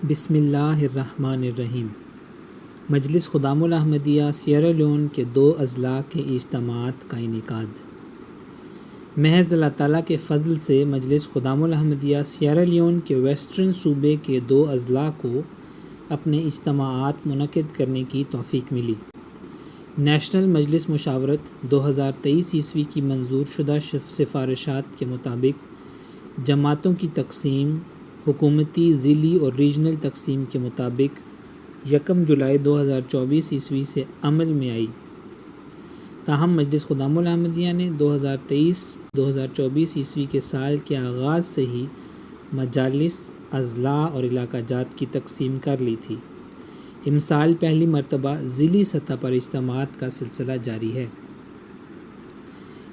بسم اللہ الرحمن الرحیم۔ مجلس خدام الاحمدیہ سیئرا لیون کے 2 اضلاع کے اجتماعات کا انعقاد۔ محض اللہ تعالیٰ کے فضل سے مجلس خدام الاحمدیہ سیئرا لیون کے ویسٹرن صوبے کے 2 اضلاع کو اپنے اجتماعات منعقد کرنے کی توفیق ملی۔ نیشنل مجلس مشاورت 2023 عیسوی کی منظور شدہ سفارشات کے مطابق جماعتوں کی تقسیم حکومتی، ضلعی اور ریجنل تقسیم کے مطابق 1 جولائی 2024 عیسوی سے عمل میں آئی۔ تاہم مجلس خدام الاحمدیہ نے 2023-2024 عیسوی کے سال کے آغاز سے ہی مجالس، اضلاع اور علاقہ جات کی تقسیم کر لی تھی۔ امسال پہلی مرتبہ ضلعی سطح پر اجتماعات کا سلسلہ جاری ہے۔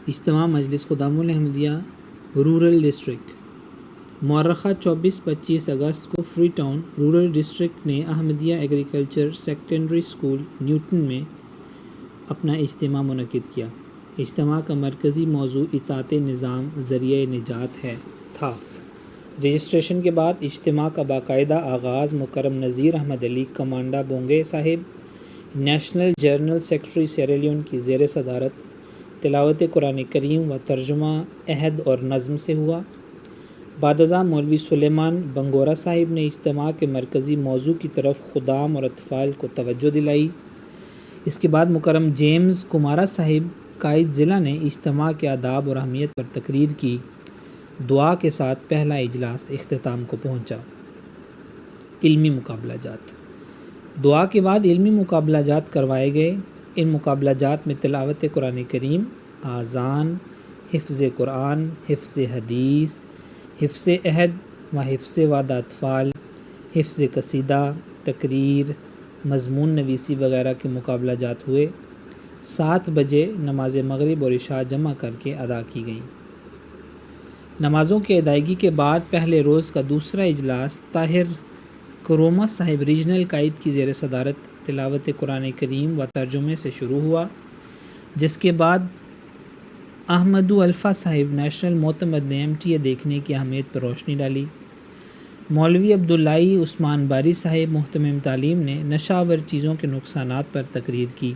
اجتماع مجلس خدام الاحمدیہ رورل ڈسٹرکٹ۔ مورخہ 24-25 اگست کو فری ٹاؤن رورل ڈسٹرکٹ نے Ahmadiyya agriculture secondary school Newton میں اپنا اجتماع منعقد کیا۔ اجتماع کا مرکزی موضوع اطاعت نظام ذریعہ نجات تھا۔ رجسٹریشن کے بعد اجتماع کا باقاعدہ آغاز مکرم نذیر احمد علی کمانڈا بونگے صاحب، national general secretary Sierra Leone کی زیر صدارت تلاوت قرآن کریم و ترجمہ عہد اور نظم سے ہوا۔ بعد ازاں مولوی سلیمان بنگورہ صاحب نے اجتماع کے مرکزی موضوع کی طرف خدام اور اطفال کو توجہ دلائی۔ اس کے بعد مکرم جیمز کمارا صاحب قائد ضلع نے اجتماع کے آداب اور اہمیت پر تقریر کی۔ دعا کے ساتھ پہلا اجلاس اختتام کو پہنچا۔ علمی مقابلہ جات۔ دعا کے بعد علمی مقابلہ جات کروائے گئے۔ ان مقابلہ جات میں تلاوت قرآن کریم، آذان، حفظ قرآن، حفظ حدیث، حفظ عہد و حفظ وعدہ اطفال، حفظ قصیدہ، تقریر، مضمون نویسی وغیرہ کے مقابلہ جات ہوئے۔ 7 بجے نماز مغرب اور عشاء جمع کر کے ادا کی گئیں۔ نمازوں کی ادائیگی کے بعد پہلے روز کا دوسرا اجلاس طاہر کرومہ صاحب ریجنل قائد کی زیر صدارت تلاوت قرآن کریم و ترجمے سے شروع ہوا، جس کے بعد احمدو الفا صاحب نیشنل معتمد نے MTA دیکھنے کی اہمیت پر روشنی ڈالی۔ مولوی عبداللہ عثمان باری صاحب محتمم تعلیم نے نشہ آور چیزوں کے نقصانات پر تقریر کی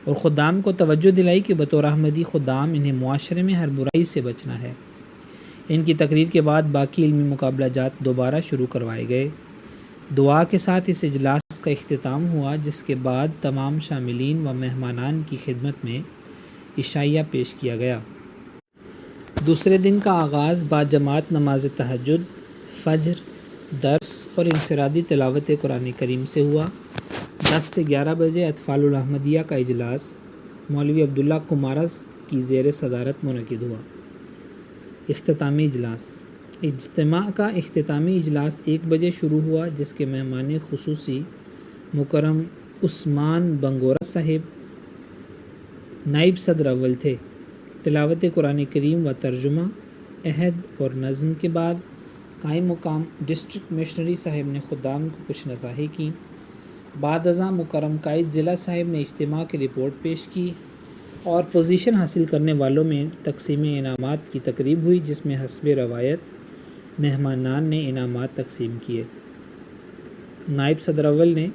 اور خدام کو توجہ دلائی کہ بطور احمدی خدام انہیں معاشرے میں ہر برائی سے بچنا ہے۔ ان کی تقریر کے بعد باقی علمی مقابلہ جات دوبارہ شروع کروائے گئے۔ دعا کے ساتھ اس اجلاس کا اختتام ہوا، جس کے بعد تمام شاملین و مہمانان کی خدمت میں عشائیہ پیش کیا گیا۔ دوسرے دن کا آغاز باجماعت نماز تہجد، فجر، درس اور انفرادی تلاوت قرآن کریم سے ہوا۔ 10 سے 11 بجے اطفال الاحمدیہ کا اجلاس مولوی عبداللہ کمارہ کی زیر صدارت منعقد ہوا۔ اختتامی اجلاس۔ اجتماع کا اختتامی اجلاس 1 بجے شروع ہوا، جس کے مہمان خصوصی مکرم عثمان بنگورہ صاحب نائب صدر اول تھے۔ تلاوت قرآن کریم و ترجمہ عہد اور نظم کے بعد قائم مقام ڈسٹرکٹ مشنری صاحب نے خدام کو کچھ نصائح کی۔ بعد ازاں مکرم قائد ضلع صاحب نے اجتماع کی رپورٹ پیش کی اور پوزیشن حاصل کرنے والوں میں تقسیم انعامات کی تقریب ہوئی، جس میں حسب روایت مہمانان نے انعامات تقسیم کیے۔ نائب صدر اول نے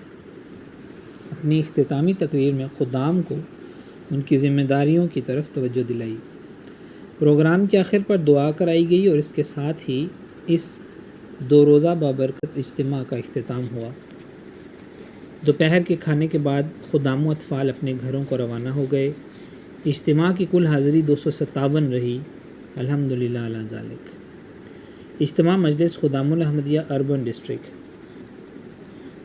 اپنی اختتامی تقریر میں خدام کو ان کی ذمہ داریوں کی طرف توجہ دلائی۔ پروگرام کے آخر پر دعا کرائی گئی اور اس کے ساتھ ہی اس 2 روزہ بابرکت اجتماع کا اختتام ہوا۔ دوپہر کے کھانے کے بعد خدام و اطفال اپنے گھروں کو روانہ ہو گئے۔ اجتماع کی کل حاضری 257 رہی۔ الحمدللہ علی ذالک۔ اجتماع مجلس خدام الاحمدیہ اربن ڈسٹرکٹ۔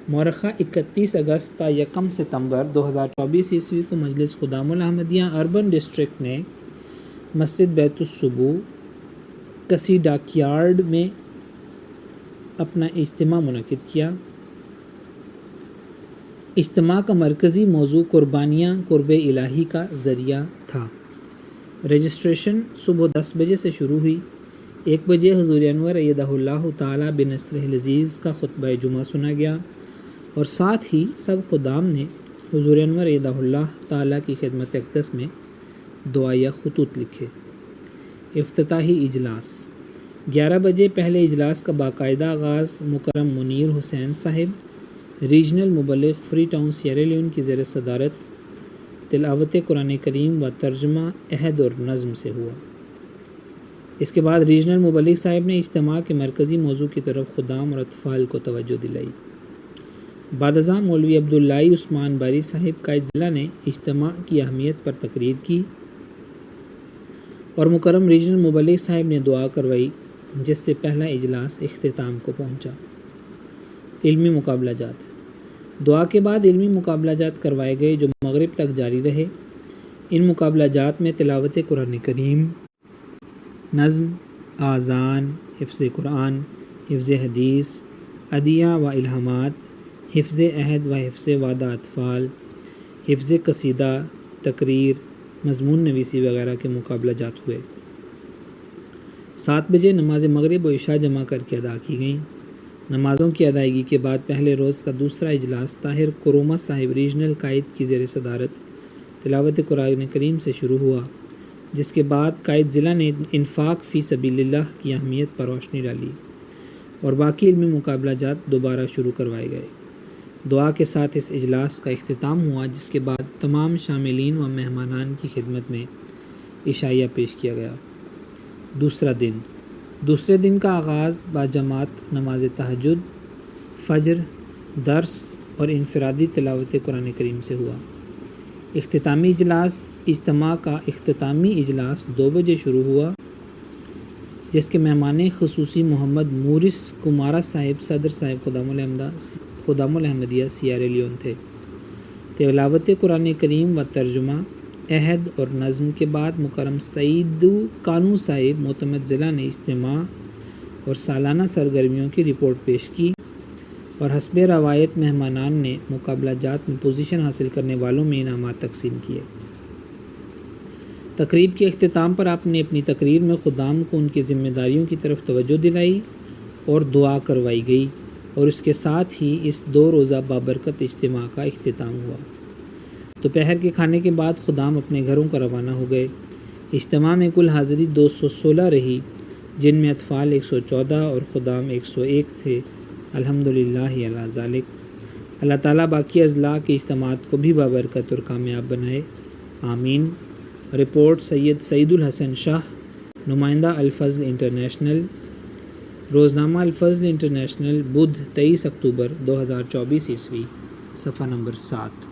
مورخہ 31 اگست تا 1 ستمبر 2024 عیسوی کو مجلس خدام الاحمدیہ اربن ڈسٹرکٹ نے مسجد بیت الصبوح کسی ڈاک یارڈ میں اپنا اجتماع منعقد کیا۔ اجتماع کا مرکزی موضوع قربانیاں قرب الہی کا ذریعہ تھا۔ رجسٹریشن صبح 10 بجے سے شروع ہوئی۔ 1 بجے حضور انور ایدہ اللہ تعالیٰ بنصرہ العزیز کا خطبہ جمعہ سنا گیا اور ساتھ ہی سب خدام نے حضور انور ایدہ اللہ تعالیٰ کی خدمت اقدس میں دعائیہ خطوط لکھے۔ افتتاحی اجلاس۔ 11 بجے پہلے اجلاس کا باقاعدہ آغاز مکرم منیر حسین صاحب ریجنل مبلغ فری ٹاؤن سیئرا لیون کی زیر صدارت تلاوت قرآن کریم و ترجمہ عہد اور نظم سے ہوا۔ اس کے بعد ریجنل مبلغ صاحب نے اجتماع کے مرکزی موضوع کی طرف خدام اور اطفال کو توجہ دلائی۔ بعد ازاں مولوی عبداللہ عثمان باری صاحب قائد ضلع نے اجتماع کی اہمیت پر تقریر کی اور مکرم ریجنل مبلغ صاحب نے دعا کروائی، جس سے پہلا اجلاس اختتام کو پہنچا۔ علمی مقابلہ جات۔ دعا کے بعد علمی مقابلہ جات کروائے گئے جو مغرب تک جاری رہے۔ ان مقابلہ جات میں تلاوت قرآن کریم، نظم، آذان، حفظ قرآن، حفظ حدیث، عدیہ و الہامات، حفظ عہد و حفظ وعدہ اطفال، حفظ قصیدہ، تقریر، مضمون نویسی وغیرہ کے مقابلہ جات ہوئے۔ 7 بجے نماز مغرب و عشاء جمع کر کے ادا کی گئیں۔ نمازوں کی ادائیگی کے بعد پہلے روز کا دوسرا اجلاس طاہر کرومہ صاحب ریجنل قائد کی زیر صدارت تلاوت قرآن کریم سے شروع ہوا، جس کے بعد قائد ضلع نے انفاق فی سبیل اللہ کی اہمیت پر روشنی ڈالی اور باقی علمی مقابلہ جات دوبارہ شروع کروائے گئے۔ دعا کے ساتھ اس اجلاس کا اختتام ہوا، جس کے بعد تمام شاملین و مہمانان کی خدمت میں عشائیہ پیش کیا گیا۔ دوسرے دن کا آغاز باجماعت نماز تہجد، فجر، درس اور انفرادی تلاوت قرآن کریم سے ہوا۔ اجتماع کا اختتامی اجلاس 2 بجے شروع ہوا، جس کے مہمان خصوصی محمد مورس کمارہ صاحب صدر صاحب خدام الحمدیہ سیئرا لیون تھے۔ تلاوت قرآن کریم و ترجمہ عہد اور نظم کے بعد مکرم سعید کانو صاحب معتمد ضلع نے اجتماع اور سالانہ سرگرمیوں کی رپورٹ پیش کی اور حسب روایت مہمانان نے مقابلہ جات میں پوزیشن حاصل کرنے والوں میں انعامات تقسیم کیے۔ تقریب کے اختتام پر آپ نے اپنی تقریر میں خدام کو ان کی ذمہ داریوں کی طرف توجہ دلائی اور دعا کروائی گئی، اور اس کے ساتھ ہی اس 2 روزہ بابرکت اجتماع کا اختتام ہوا۔ دوپہر کے کھانے کے بعد خدام اپنے گھروں کو روانہ ہو گئے۔ اجتماع میں کل حاضری 216 رہی، جن میں اطفال 114 اور خدام 101 تھے۔ الحمدللہ علی ذالک۔ اللہ تعالیٰ باقی اضلاع کے اجتماعات کو بھی بابرکت اور کامیاب بنائے، آمین۔ رپورٹ سید سعید الحسن شاہ، نمائندہ الفضل انٹرنیشنل، روزنامہ الفضل انٹرنیشنل، بدھ 23 اکتوبر 2024 عیسوی، صفحہ نمبر 7۔